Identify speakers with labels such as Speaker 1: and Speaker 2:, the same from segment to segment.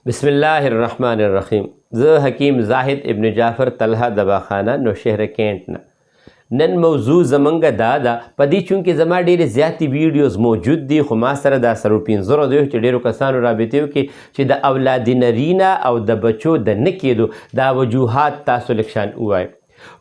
Speaker 1: بسم الله الرحمن الرحیم. زه حکیم زاهد ابن جعفر طلحه دباخانه نوشهره کینټ نه. نن موضوع زمونږ دا ده، په دې چونکې زما ډېرې زیاتې ویډیوز موجود دي، خو ما سره دا 15 دی چې ډېرو کسانو رابطې وکړي چې د اولاد نرینه او د بچو د نه کېدو دا وجوهات تاسو لږ شان ووایئ.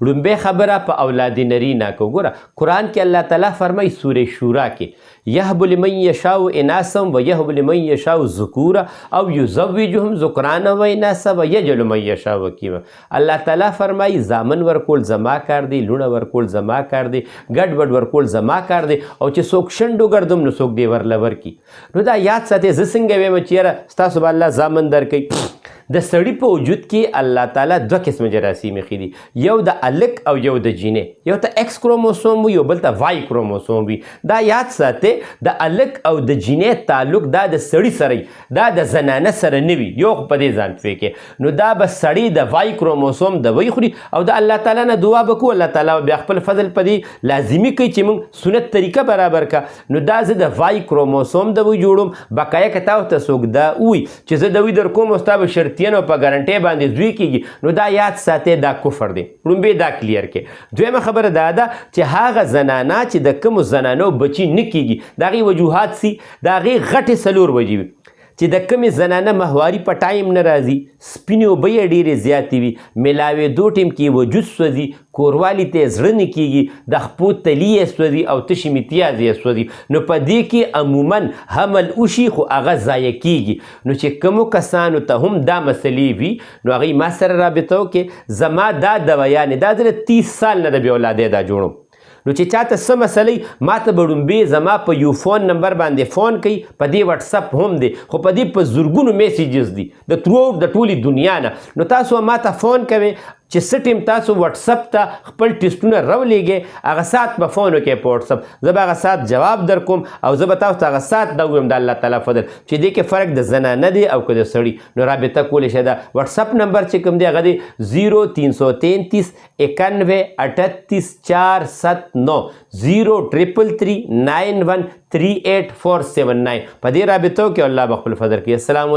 Speaker 1: لومبۍ خبره په اولاد نرینه کې وګوره، قرآن کې الله تعالی فرمایي سورې شورا کې یهب لمن یشاء اناسا و یهب لمن یشاء ذکورا او یزوجهم ذکرانا و اناسا و یجعل من یشاء عقیما. الله تعالی فرمایي زامن ورکول زما کار دی، لونه ورکول زما کار دی، ګډ وډ ورکول زما کار دی، او چې څوک شنډو ګرځم نو څوک دې ورله ورکي. نو دا یاد ساتئ، زه څنګه ویم چې یاره ستاسو به الله زامن درکوي. د سړي په وجود کې الله تعالی دوه قسمه جراثیم ایښي دي، یو د الک او یو د جینۍ. یو ته ایکس کروموسوم وي، یو بل ته وای کروموسوم وي. دا یاد ساتئ، د الک او د جینۍ تعلق دا د سړي سره وي، دا د زنانه سره نه وي. یو خو په دې ځان پوه کې، نو دا به سړي د وای کروموسوم د وی خوري او د الله تعالی نه دعا به کوو، الله تعالی بیا خپل فضل په دې لازمي کوي چې موږ سنت طریقه برابر کا. نو دا زه د وای کروموسوم د وی جوړوم. بقایا که تاسو ته څوک دا ووایي چې زه د وی در کوم او ستا به شرطیه نو په ګارنټۍ باندې زوی کېږي، نو دا یاد ساتئ، دا کفر دی. لومبۍ دا کلیر کې. دویمه خبره دا ده چې هغه زنانه چې د کومو زنانو بچي نه کېږي، د هغې وجوهات سي، د هغې غټې 4 وجې وي. چې د کمې زنانه ماهواري په ټایم نه راځي، سپینې اوبه یې ډېرې زیاتې وي، میلاوېدو ټیم کې وجود سوځي، کوروالي ته یې زړه نه کېږي، د خپو تلي یې سوځي او تشې میتیاز یې سوځي. نو په دې کې عموما حمل وشي خو هغه ضایع کېږي. نو چې کومو کسانو ته هم دا مسلې وي، نو هغوی ما سره رابطه وکړي. زما دا دوايانې دا زه 30 سال نه د بې اولادۍ دا جوړم. نو چې چاته څه مسلې ما ته به لومبۍ زما په یو فون نمبر باندې فون کوي، په دې وټسپ هم دی، خو په دې په زرګونو میسیجز دي د ترو آوټ د ټولې دنیا نه. نو تاسو ما ته فون کوئ چې څه ټیم تاسو وټسپ ته خپل ټیسټونه راولېږئ، هغه ساعت به فون وکړئ په وټسپ، زه به هغه ساعت جواب در کوم او زه به تاسو ته هغه ساعت دا ووایم د الله تعالی فضل چې دې کې فرق د زنانه دی او که د سړي. نو رابطه کولی شئ. دا وټسپ نمبر چې کوم دی هغه دی 0333 91 38 479 0333 91 38479. په دې رابطو کې الله به خپل فضل کوي. السلام علیکم.